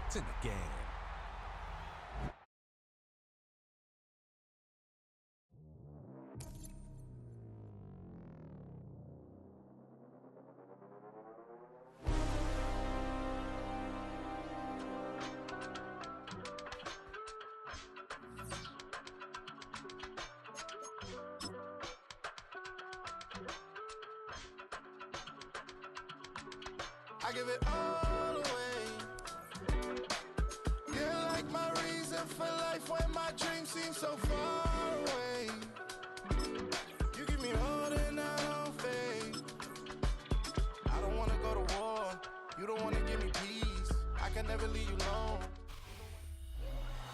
It's in the game. I give it all away. You're like my reason for life when my dreams seem so far away. You give me all that I don't fade. I don't wanna go to war. You don't wanna give me peace. I can never leave you alone.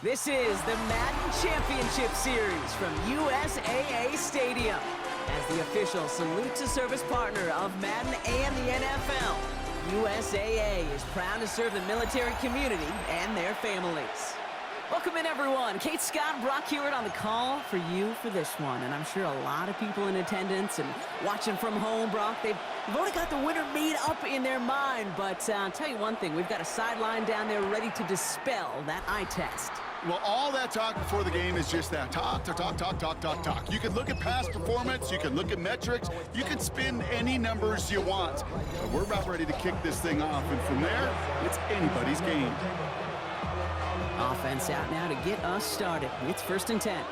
This is the Madden Championship Series from USAA Stadium. As the official salute to service partner of Madden and the NFL, USAA is proud to serve the military community and their families. Welcome in, everyone. Kate Scott, Brock Hewitt on the call for you for this one. And I'm sure a lot of people in attendance and watching from home, Brock, they've already got the winner made up in their mind. But I'll tell you one thing, we've got a sideline down there ready to dispel that eye test. Well, all that talk before the game is just that. Talk. You can look at past performance, you can look at metrics, you can spin any numbers you want. But we're about ready to kick this thing off, and from there, it's anybody's game. Offense out now to get us started. It's 1st and 10.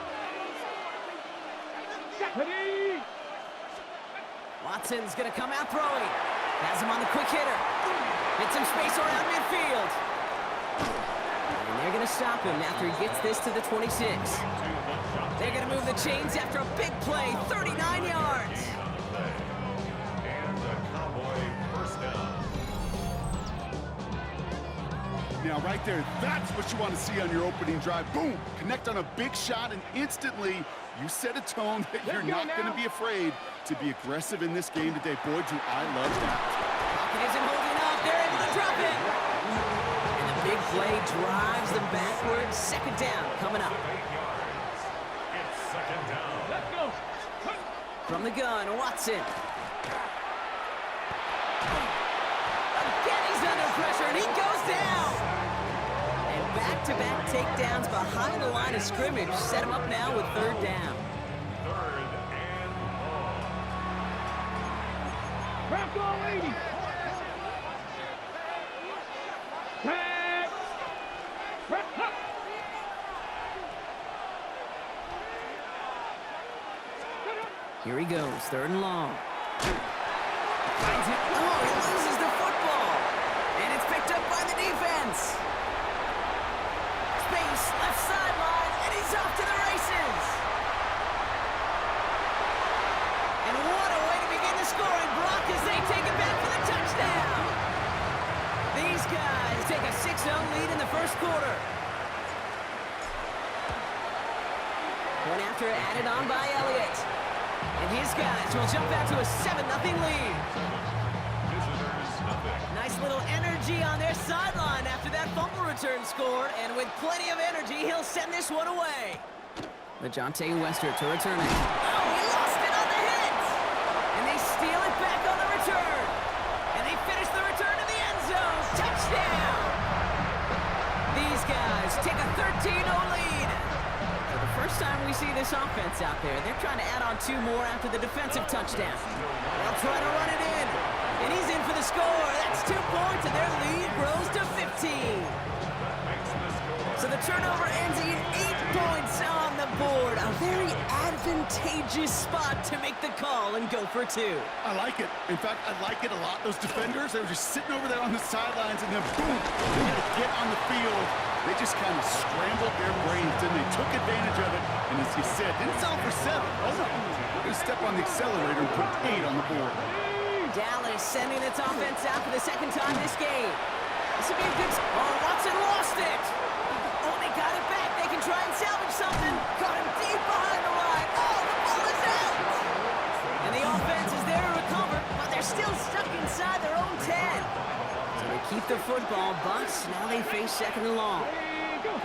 Watson's going to come out throwing. Has him on the quick hitter. Hits some space around midfield. And they're going to stop him after he gets this to the 26. They're going to move the chains after a big play, 39 yards. And the Cowboy first down. Now, right there, that's what you want to see on your opening drive. Boom! Connect on a big shot, and instantly, you set a tone that you're not going to be afraid to be aggressive in this game today. Boy, do I love that. Pocket isn't holding up. They're able to drop it. And the big play drives them backwards. 2nd down coming up. 8 yards. It's 2nd down. Let's go. From the gun, Watson. Again, he's under pressure, and he goes down. And back-to-back takedowns behind the line of scrimmage set him up now with 3rd down. 3rd and long. Crack all 80. Crack. Crack. Here he goes, 3rd and long. Finds it. Oh, he loses the football. And it's picked up by the defense. Space, left sideline, and he's off to the races. And what a way to begin the scoring, Brock, as they take it back for the touchdown. These guys take a 6-0 lead in the 1st quarter. Point after added on by Elliott. And his guys will jump out to a 7-0 lead. Visitors, nothing. Nice little energy on their sideline after that fumble return scored, and with plenty of energy, he'll send this one away. LeJonte Wester to return it. Oh, he lost it on the hit! And they steal it back on the return. And they finish the return to the end zone. Touchdown! These guys take a 13-0 lead. For the first time we see this offense out there, they're trying to add on 2 more after the defensive touchdown. They'll try to run it in. And he's in for the score. That's 2 points, and their lead grows to 15. So the turnover ends in 8 points on the board. A very advantageous spot to make the call and go for 2. I like it. In fact, I like it a lot. Those defenders, they were just sitting over there on the sidelines, and then boom, they had to get on the field. They just kind of scrambled their brains, and they took advantage of it. And as you said, didn't sell for 7. Oh, no. We're going to step on the accelerator and put 8 on the board. Dallas sending its offense out for the 2nd time this game. This would be a good... Oh, Watson lost it. Oh, they got it back. They can try and salvage something. Caught him deep behind the line. Oh, the ball is out. And the offense is there to recover, but they're still stuck inside their own 10. So they keep the football, but now they face 2nd and long.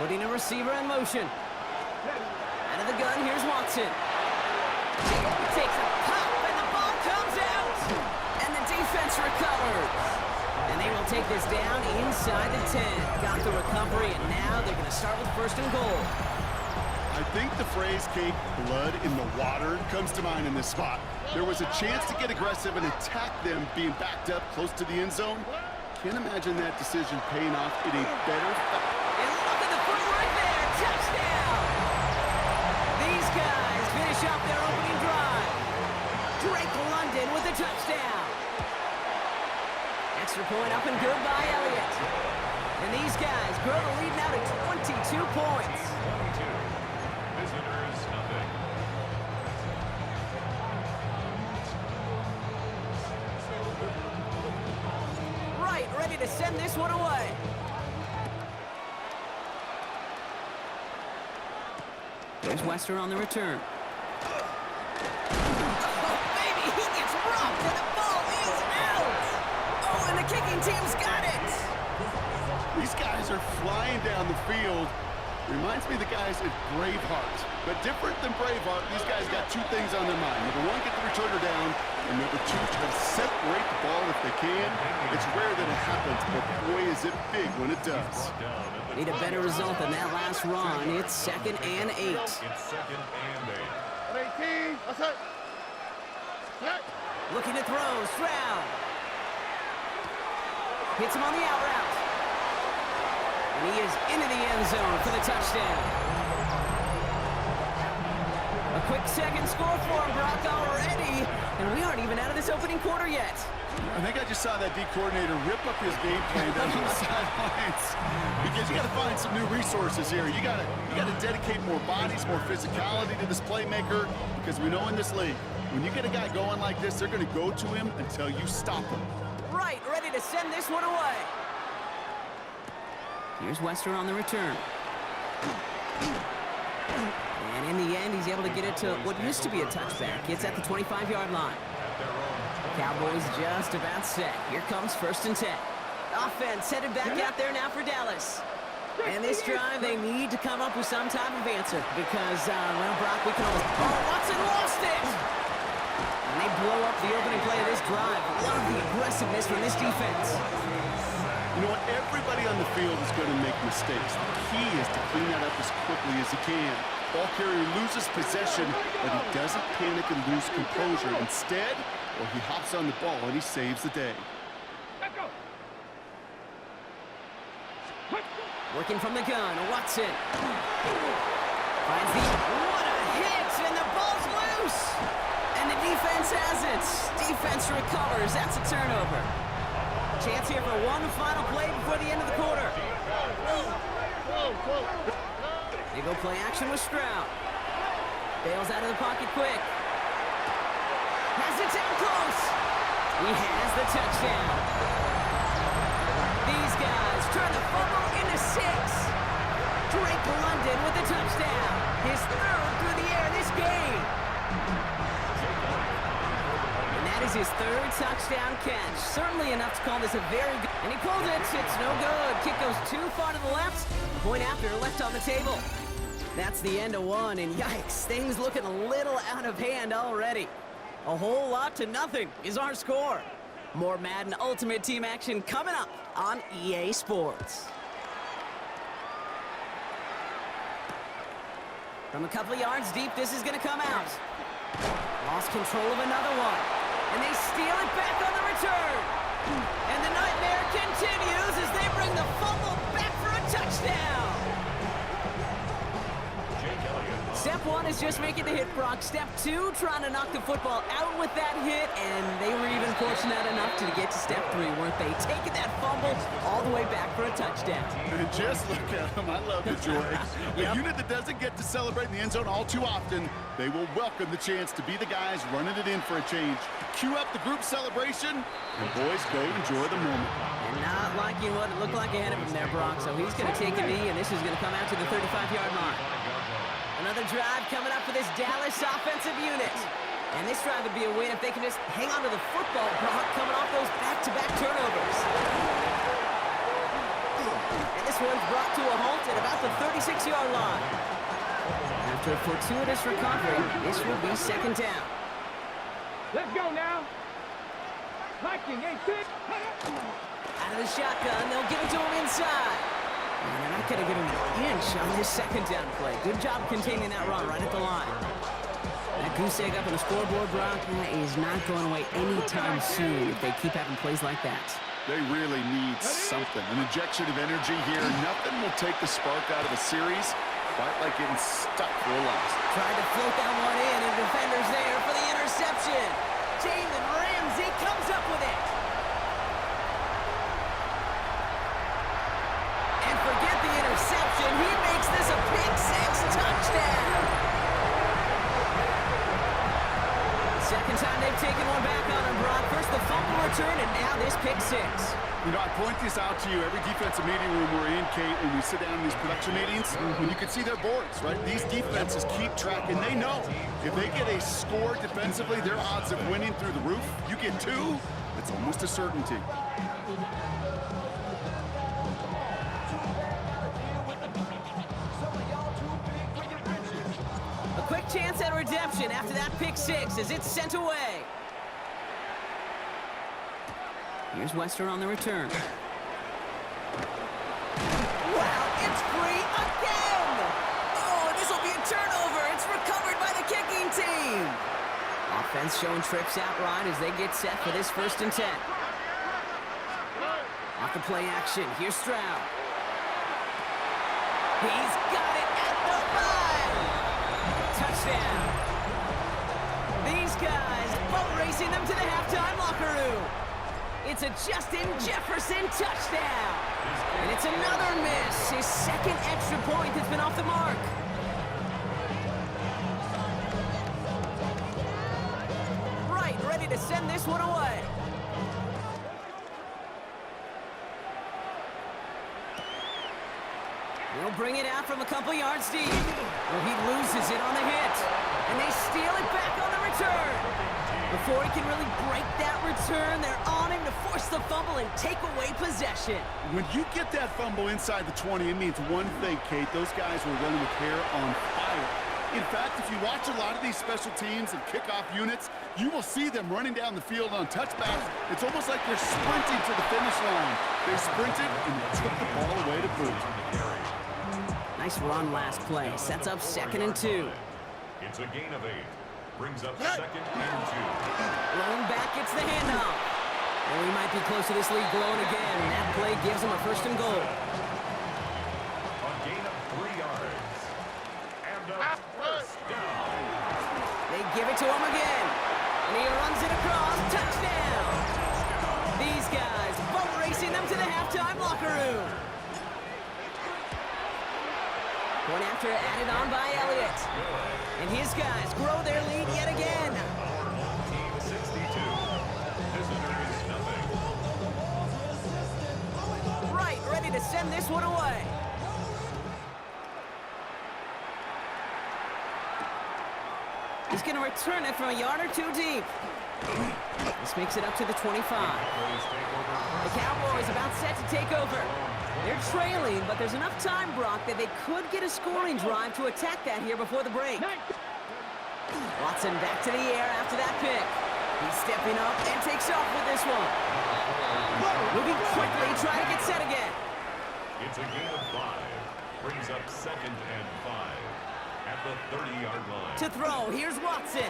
Putting a receiver in motion. Out of the gun, here's Watson. Takes a pop, and the ball comes out. And the defense recovers. And they will take this down inside the 10. Got the recovery, and now they're going to start with first and goal. I think the phrase, Kate, blood in the water, comes to mind in this spot. There was a chance to get aggressive and attack them being backed up close to the end zone. Can't imagine that decision paying off in a better... And look at the footwork there. Touchdown! These guys finish off their opening drive. Drake London with a touchdown. Extra point up and good by Elliott. And these guys grow the lead now to 22 points. 22. Visitors, nothing. Right, ready to send this one away. There's Wester on the return. Oh, baby, he gets rocked and the ball is out. Oh, and the kicking team's got it. These guys are flying down the field. Reminds me of the guys at Braveheart. But different than Braveheart, these guys got two things on their mind. Number one, get the returner down. And number two, try to separate the ball if they can. It's rare that it happens, but boy, is it big when it does. Need a better result than that last run. It's 2nd and 8. It's 2nd and 8. Looking to throw, Stroud. Hits him on the out route. And he is into the end zone for the touchdown. A quick second score for him, Brock, already. And we aren't even out of this opening quarter yet. I think I just saw that D coordinator rip up his game plan down on the sidelines. Because you got to find some new resources here. You got to dedicate more bodies, more physicality to this playmaker. Because we know in this league, when you get a guy going like this, they're going to go to him until you stop him. Right, ready to send this one away. Here's Wester on the return. And in the end, he's able to get it to what used to be a touchback. It's at the 25-yard line. Cowboys just about set. Here comes 1st and 10. Offense headed back out there now for Dallas. And this drive, they need to come up with some type of answer because, well, Brock, we can almost... Oh, Watson lost it! And they blow up the opening play of this drive. Love the aggressiveness from this defense. You know what? Everybody on the field is going to make mistakes. The key is to clean that up as quickly as he can. Ball carrier loses possession, but he doesn't panic and lose composure. Instead, well, he hops on the ball and he saves the day. Working from the gun, Watson. Finds the... What a hit! And the ball's loose! And the defense has it. Defense recovers. That's a turnover. Chance here for one final play before the end of the quarter. They go play action with Stroud. Bails out of the pocket quick. Has it down close. He has the touchdown. These guys turn the fumble into 6. Drake London with the touchdown. His 3rd through the air this game. And that is his 3rd touchdown catch. Certainly enough to call this a very good... And he pulled it. It's no good. Kick goes too far to the left. Point after left on the table. That's the end of one, and yikes, things looking a little out of hand already. A whole lot to nothing is our score. More Madden Ultimate Team action coming up on EA Sports. From a couple of yards deep, this is going to come out. Lost control of another one. And they steal it back on the return. And the nightmare continues as they bring the fumble back for a touchdown. Step 1 is just making the hit, Brock. Step 2, trying to knock the football out with that hit, and they were even fortunate enough to get to step 3, weren't they? Taking that fumble all the way back for a touchdown. And just look at them. I love the joy. A unit that doesn't get to celebrate in the end zone all too often, they will welcome the chance to be the guys running it in for a change. Cue up the group celebration, and boys, go enjoy the moment. And not liking what it looked like ahead of him there, Brock, so he's going to take a knee, and this is going to come out to the 35-yard line. Another drive coming up for this Dallas offensive unit. And this drive would be a win if they can just hang on to the football, Brock, coming off those back-to-back turnovers. And this one's brought to a halt at about the 36-yard line. After a fortuitous recovery, this will be 2nd down. Let's go now. Viking, 8-6. Out of the shotgun, they'll give it to him inside. And they're not going to get him an inch on this second down play. Good job containing that run right at the line. That goose egg up on the scoreboard, Brock, that is not going away anytime soon if they keep having plays like that. They really need something, an injection of energy here. Nothing will take the spark out of a series quite like getting stuck for a loss. Tried to float that one in, and defender's there for the interception. Jalen Ramsey comes up with it. And forget the interception. He makes this a pick-six touchdown. Second time they've taken one back on him, Brock. First the fumble return, and now this pick-six. You know, I point this out to you every defensive meeting room we're in, Kate, when we sit down in these production meetings, when you can see their boards, right? These defenses keep track, and they know if they get a score defensively, their odds of winning through the roof. You get two, it's almost a certainty. A quick chance at redemption after that pick-six as it's sent away. Here's Wester on the return. Wow, it's free again! Oh, this will be a turnover. It's recovered by the kicking team. Offense showing trips out right as they get set for this 1st and 10. Off the play action, here's Stroud. He's got it at the 5. Touchdown. These guys boat racing them to the halftime locker room. It's a Justin Jefferson touchdown. And it's another miss. His second extra point has been off the mark. Right, ready to send this one away. He'll bring it out from a couple yards deep. Well, he loses it on the hit. And they steal it back on the return. Before he can really break that return, they're on him to force the fumble and take away possession. When you get that fumble inside the 20, it means one thing, Kate. Those guys were running with hair on fire. In fact, if you watch a lot of these special teams and kickoff units, you will see them running down the field on touchbacks. It's almost like they're sprinting to the finish line. They sprinted and they took the ball away to boot. Nice run last play. Sets up 2nd and 2. It's a gain of 8. Brings up 2nd and 2. Blown back, it's the handoff. Well, he might be close to this lead blowing again. That play gives him a 1st and goal. A gain of 3 yards. And a first down. They give it to him again. And he runs it across. Touchdown. These guys boat racing them to the halftime locker room. Point after added on by Elliott. And his guys grow their lead yet again. Team 62. Visitors nothing. Right, ready to send this one away. He's going to return it from a yard or 2 deep. This makes it up to the 25. The Cowboys about set to take over. They're trailing, but there's enough time, Brock, that they could get a scoring drive to attack that here before the break. Watson back to the air after that pick. He's stepping up and takes off with this one. Moving quickly, trying to get set again. It's a gain of 5. Brings up 2nd and 5 at the 30-yard line. To throw, here's Watson.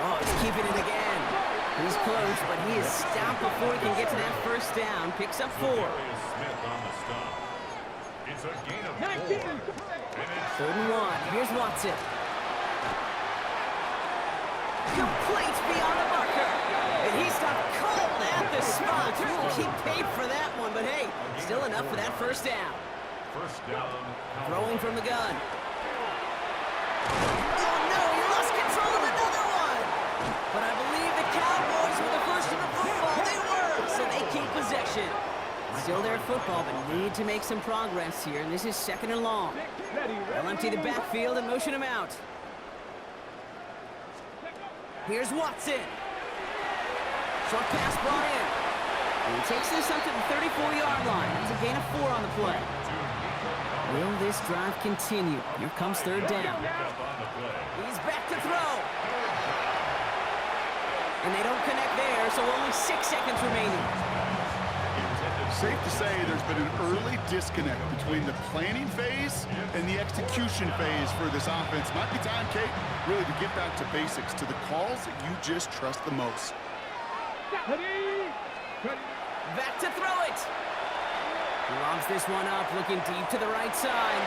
Oh, he's keeping it again. He's close, but he is stopped before he can get to that 1st down. Picks up 4. Smith on the stop. It's a gain of 4. 3rd and 1. Here's Watson. Complete beyond the marker. And he stopped cold at the spot. He paid for that one, but hey, still enough for that 1st down. 1st down. Throwing from the gun. Oh no, he lost control of another one. But I believe the Cowboys were the first in the football. They were, so they keep possession. Still their football, but need to make some progress here, and this is 2nd and long. They'll empty the backfield and motion him out. Here's Watson. Short pass brought in. And he takes this up to the 34-yard line. That's a gain of 4 on the play. Will this drive continue? Here comes 3rd down. He's back to throw. And they don't connect there, so only 6 seconds remaining. Safe to say there's been an early disconnect between the planning phase and the execution phase for this offense. Might be time, Kate, really to get back to basics, to the calls that you just trust the most. Back to throw it. He lobs this one up, looking deep to the right side.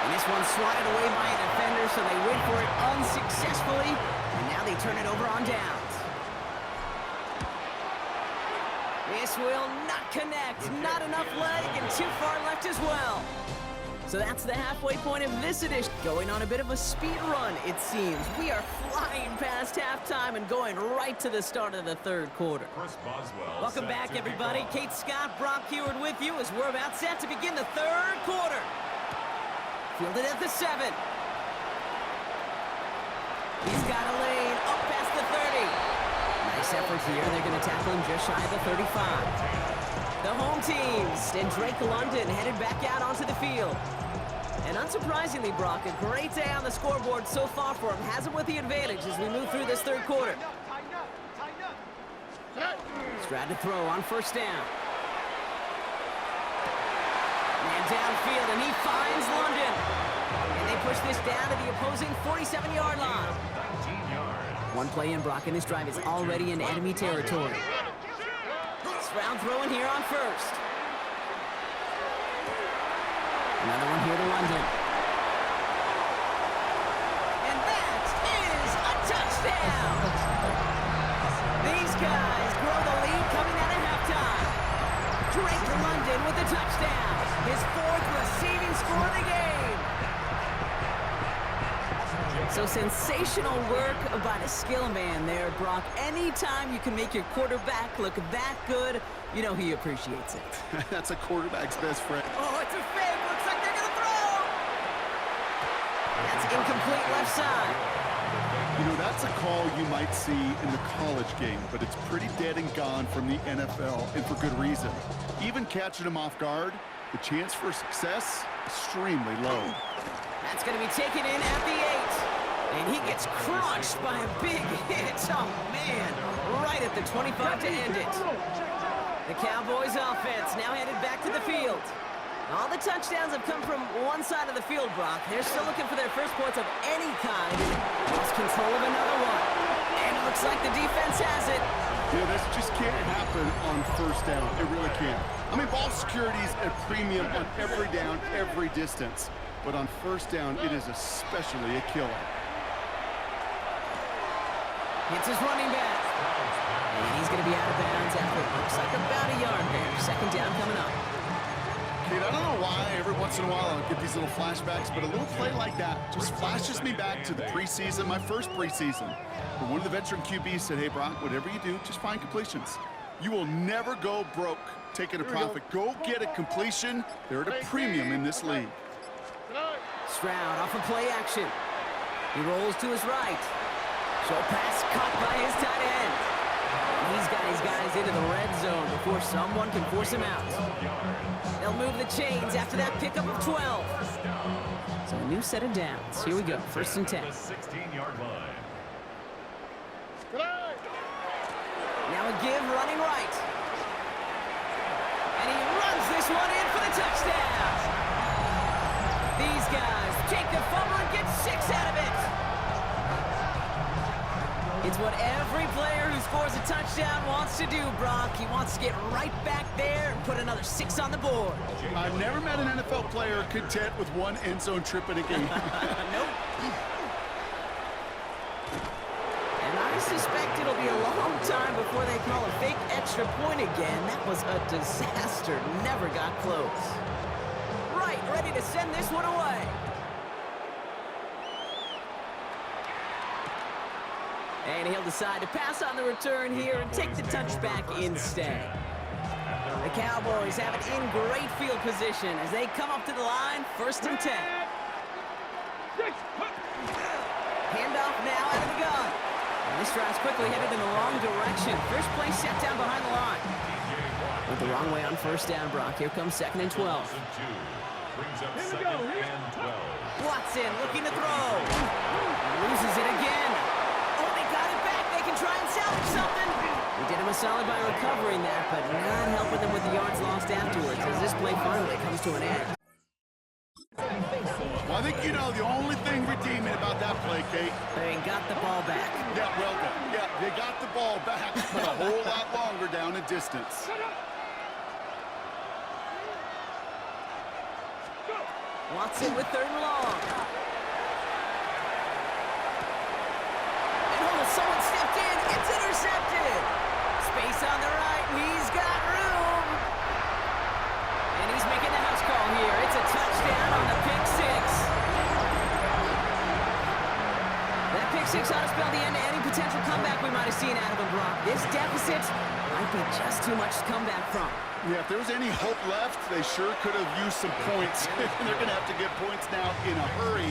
And this one's swatted away by a defender, so they wait for it unsuccessfully. And now they turn it over on downs. This will not connect. Not enough leg and too far left as well. So that's the halfway point of this edition. Going on a bit of a speed run, it seems. We are flying past halftime and going right to the start of the third quarter. Welcome back, everybody. Kate Scott, Brock Heward with you as we're about set to begin the third quarter. Fielded at the 7. He's got a lane up past the 30. Nice effort here. They're going to tackle him just shy of the 35. The home teams and Drake London headed back out onto the field. And unsurprisingly, Brock, a great day on the scoreboard so far for him. Has him with the advantage as we move through this third quarter. Stroud to throw on first down. Man downfield, and he finds London. And they push this down to the opposing 47-yard line. 1 play in, Brock, and this drive is already in enemy territory. Stroud throwing here on first. Another one here to London. And that is a touchdown! These guys grow the lead coming out of halftime. Drake London with the touchdown. His 4th receiving score of the game. So sensational work by the skill man there, Brock. Anytime you can make your quarterback look that good, you know he appreciates it. That's a quarterback's best friend. Oh, it's a fake. Looks like they're going to throw. That's incomplete left side. You know, that's a call you might see in the college game, but it's pretty dead and gone from the NFL, and for good reason. Even catching him off guard, the chance for success, extremely low. That's going to be taken in at the 8. And he gets crushed by a big hit. Oh, man. Right at the 25 to end it. The Cowboys offense now headed back to the field. All the touchdowns have come from one side of the field, Brock. They're still looking for their first points of any kind. And lost control of another one. And it looks like the defense has it. Yeah, this just can't happen on first down. It really can't. I mean, ball security's at premium on every down, every distance. But on first down, it is especially a killer. It's his running back. And he's going to be out of bounds after it looks like about a yard there. Second down coming up. Kate, I don't know why every once in a while I'll get these little flashbacks, but a little play like that just flashes me back to the preseason, my first preseason. Where one of the veteran QBs said, hey, Brock, whatever you do, just find completions. You will never go broke taking a profit. Go get a completion. They're at a premium in this league. Stroud off of play action. He rolls to his right. Short pass caught by his tight end. And he's got his guys into the red zone before someone can force him out. They'll move the chains after that pickup of 12. So a new set of downs. Here we go. First and 10. The 16-yard line. Now a give running right. And he runs this one in for the touchdown. These guys take the fumble and get 6 out of it. It's what every player who scores a touchdown wants to do, Brock. He wants to get right back there and put another 6 on the board. I've never met an NFL player content with one end zone trip in a game. Nope. And I suspect it'll be a long time before they call a fake extra point again. That was a disaster. Never got close. Right, ready to send this one away. And he'll decide to pass on the return here and take the touchback instead. The Cowboys have it in great field position as they come up to the line, first and 10. Handoff now out of the gun. And this drive's quickly headed in the wrong direction. First play set down behind the line. Went the wrong way on first down, Brock. Here comes second and 12. Brings up second and 12. Watson looking to throw. Loses it again. Oh, they got it back. They can try and salvage something. did him a solid by recovering that, but not helping them with the yards lost afterwards as this play finally comes to an end. Well, I think you know the only thing redeeming about that play, Kate. They got the ball back. Yeah, well done. Yeah, they got the ball back, but a whole lot longer down in distance. Watson with 3rd and long. And almost someone stepped in. It's intercepted. Space on the right. He's got room. And he's making the house call here. It's a touchdown on the pick six. That pick six ought to spell the end to any potential comeback we might have seen out of him, Brock. This deficit might be just too much to come back from. Yeah, if there was any hope left, they sure could have used some points. They're going to have to get points now in a hurry.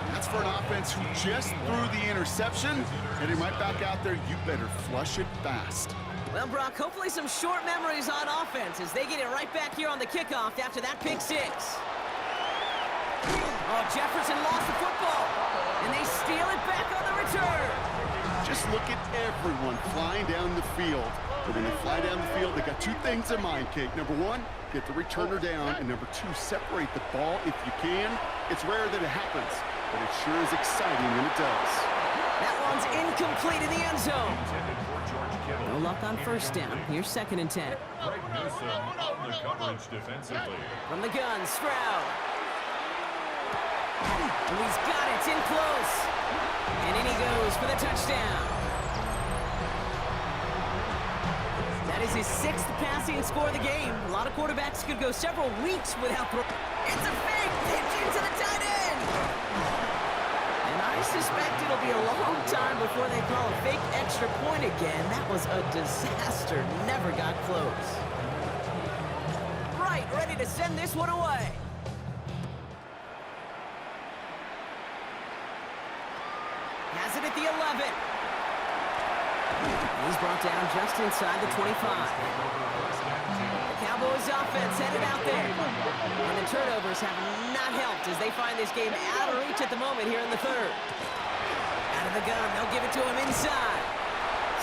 That's for an offense who just threw the interception, and he might back out there. You better flush it fast. Well, Brock, hopefully some short memories on offense as they get it right back here on the kickoff after that pick six. Oh, Jefferson lost the football, and they steal it back on the return. Just look at everyone flying down the field. But when they fly down the field, they got two things in mind, Kate. Number one, get the returner down, and number two, separate the ball if you can. It's rare that it happens, but it sure is exciting when it does. That one's incomplete in the end zone. No luck on 1st down. Here's 2nd and 10. Greg Newsome on the coverage defensively. From the gun, Stroud. And he's got it. It's in close. And in he goes for the touchdown. That is his 6th passing score of the game. A lot of quarterbacks could go several weeks without throwing. It's a fake pitch into the tight end. And I suspect it'll be a long time before they call a fake extra point again. That was a disaster. Never got close. Right, ready to send this one away. Has it at the 11. He's brought down just inside the 25. The Cowboys offense headed out there. And the turnovers have not helped as they find this game out of reach at the moment here in the 3rd. Out of the gun, they'll give it to him inside.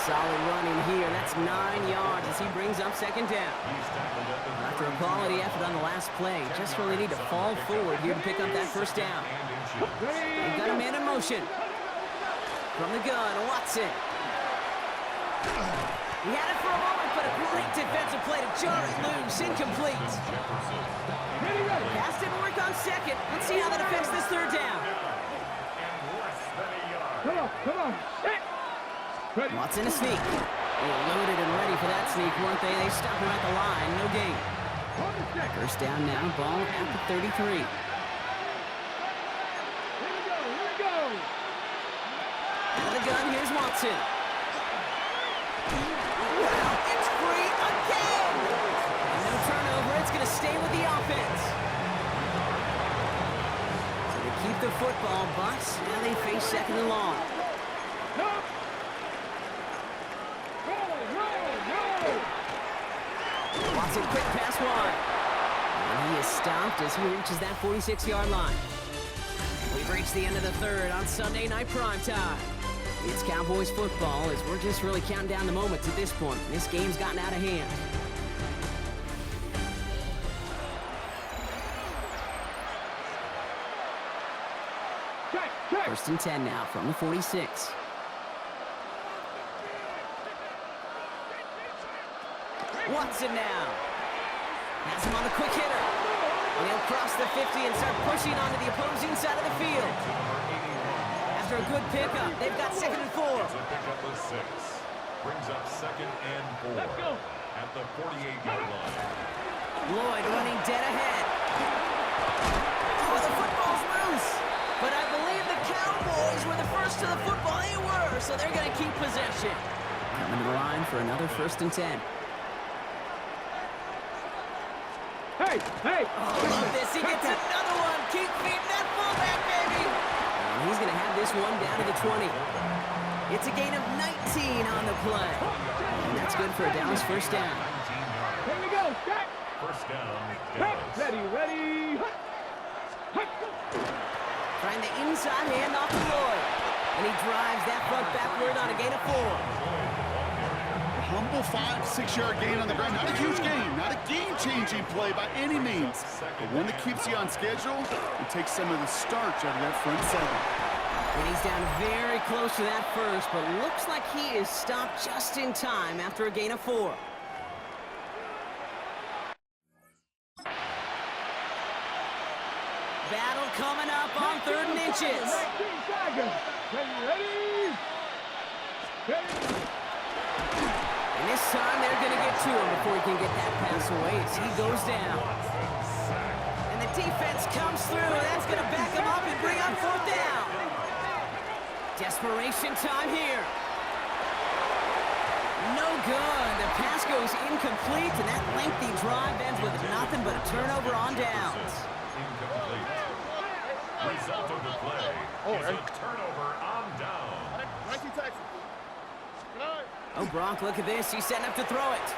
Solid running here. That's 9 yards as he brings up 2nd down. After a quality effort on the last play, just really need to fall forward here to pick up that 1st down. They've got a man in motion. From the gun, Watson. He had it for a moment, but a great defensive play to jar it loose. Incomplete. Pass didn't work on 2nd. Let's see how that affects this 3rd down. Come on. Ready. Watson a sneak. They were loaded and ready for that sneak, weren't they? They stopped him at the line. No gain. 1st down now. Ball at the 33. Here we go. Out of the gun, here's Watson. It's free again! And no turnover, it's going to stay with the offense. So they keep the football, but now they face 2nd and long. Watson, quick pass wide. And he is stopped as he reaches that 46-yard line. We've reached the end of the 3rd on Sunday Night Primetime. It's Cowboys football as we're just really counting down the moments at this point. This game's gotten out of hand. Check. 1st and 10 now from the 46. Watson now. Has him on the quick hitter. And he'll cross the 50 and start pushing onto the opposing side of the field. After a good pickup, they've got 2nd and 4. It's a pickup of 6. Brings up 2nd and 4. Let's go. At the 48-yard line. Lloyd running dead ahead. Oh, the football's loose. But I believe the Cowboys were the first to the football. They were, so they're going to keep possession. Coming to the line for another 1st and 10. Hey. Oh, love this. He gets another one. Keep feeding that fullback, baby. And he's going to have this one down to the 20. It's a gain of 19 on the play. And that's good for a Dallas 1st down. Here we go. Check. 1st down, Dallas. Ready. Trying the inside hand off to Lloyd. And he drives that front backward on a gain of 4. humble 5-6-yard gain on the ground. Not a huge gain, not a game-changing play by any means, but one that keeps you on schedule and takes some of the starch out of that front seven. And he's down very close to that first, but looks like he is stopped just in time after a gain of 4. Battle coming up on 3rd and inches. 19 seconds. Ready? And this time they're going to get to him before he can get that pass away as he goes down. And the defense comes through. That's going to back him up and bring up 4th down. Desperation time here. No good. The pass goes incomplete, and that lengthy drive ends with nothing but a turnover on downs. Incomplete. Result of the play is a turnover on down. Oh, Brock, look at this. He's setting up to throw it.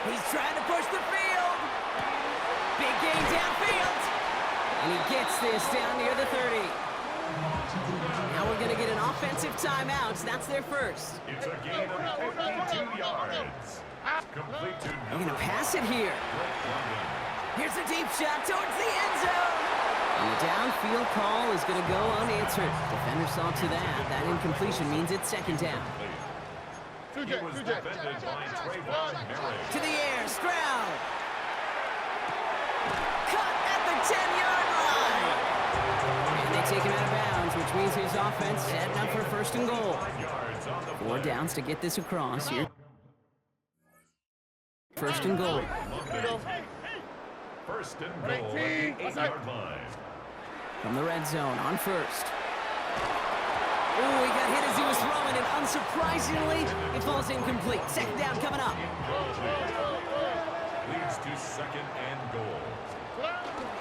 He's trying to push the field. Big gain downfield. And he gets this down near the 30. Now we're going to get an offensive timeout. That's their first. It's a gain of 52 yards. Complete to They're going to pass it here. Here's a deep shot towards the end zone. And the downfield call is going to go unanswered. Defender saw to that. That incompletion means it's 2nd down. He was defended by Trayvon Merrick. To the air, Stroud. Cut at the 10-yard line. And they take him out of bounds, which means his offense setting up for 1st and goal. yards on the 4 downs to get this across here. 1st and goal. 1st and goal at the 8-yard line. From the red zone on 1st. Oh, he got hit as he was throwing, and unsurprisingly, it falls incomplete. 2nd down coming up. Leads to 2nd and goal.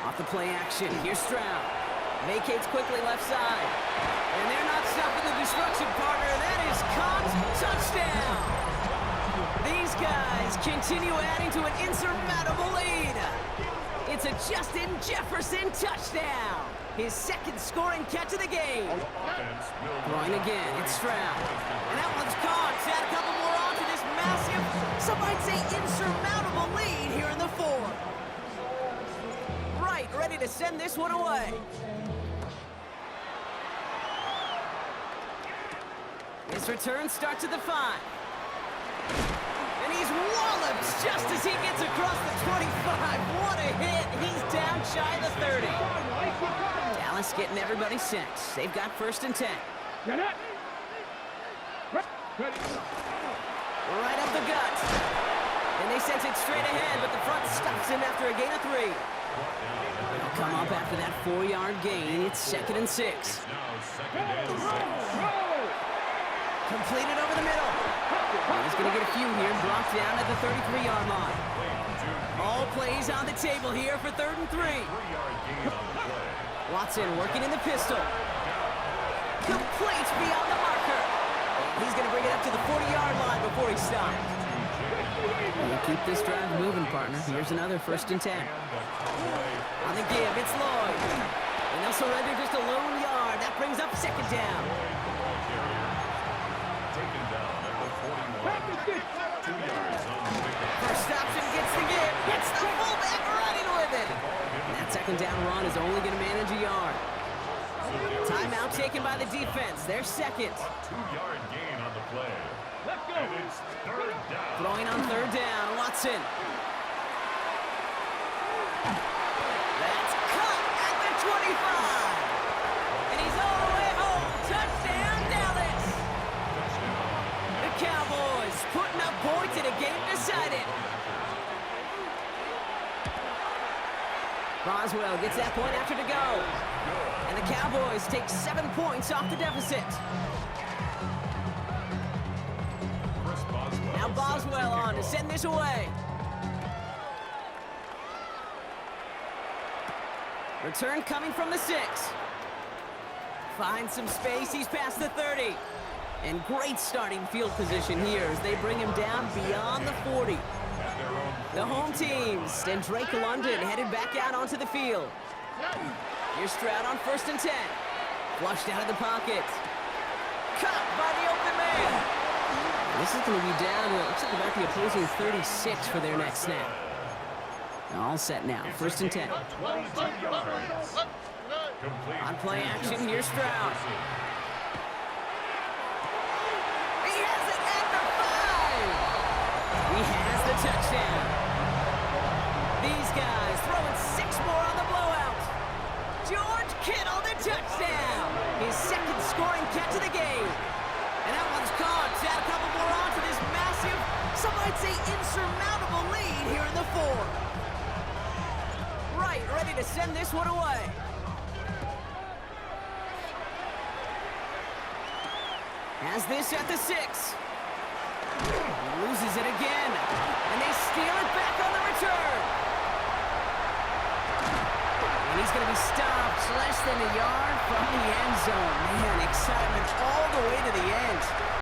Off the play action, here's Stroud. Vacates quickly left side. And they're not stopping the destruction, partner. That is caught. Touchdown. These guys continue adding to an insurmountable lead. It's a Justin Jefferson touchdown. His 2nd scoring catch of the game. Throwing again, it's Stroud. And that one's caught. Add a couple more on to this massive, some might say insurmountable lead here in the 4th. Right, ready to send this one away. His return starts at the 5. And he's walloped just as he gets across the 25. What a hit. He's down shy of the 30. Dallas getting everybody set. They've got 1st and 10. Get it. Right up the gut. And they sent it straight ahead, but the front stops him after a gain of 3. They'll come up after that 4-yard gain. It's 2nd and 6. Now 2nd and 6. Completed over the middle. He's going to get a few here, brought down at the 33-yard line. All plays on the table here for 3rd and 3. 3-yard gain on the play. Watson working in the pistol. Complete beyond the marker. He's going to bring it up to the 40-yard line before he stops. We'll keep this drive moving, partner. Here's another 1st and 10. On the give, it's Lloyd. And they'll surrender just a lone yard. That brings up 2nd down. Taken down at the 41. 2 yards on the pickup. First option gets the give. Gets the fullback running with it. And that 2nd down run is only going to manage a yard. Timeout taken by the defense. They're 2nd. A 2-yard gain on the play. And it's 3rd down. Throwing on 3rd down, Watson. That's cut at the 25. And he's all the way home. Touchdown, Dallas. The Cowboys putting up points in a game decided. Boswell gets that point after to go. And the Cowboys take 7 points off the deficit. Now Boswell on to send this away. Return coming from the 6. Finds some space, he's past the 30. And great starting field position here as they bring him down beyond the 40. The home teams and Drake London headed back out onto the field. Here's Stroud on 1st and 10. Flushed out of the pocket. Cut by the open man. This is going to be down to, it looks like about the opposing 36 for their next snap. All set now, first and 10. On play action, here's Stroud. He has it at the 5. He has the touchdown. These guys throwing 6 more on the blowout. George Kittle, the touchdown. His second scoring catch of the game. And that one's caught. Add a couple more on to this massive, some might say insurmountable lead here in the 4th. Right, ready to send this one away. Has this at the 6. Loses it again. And they steal it back on the return. And he's going to be stopped less than a yard from the end zone. Man, excitement all the way to the end.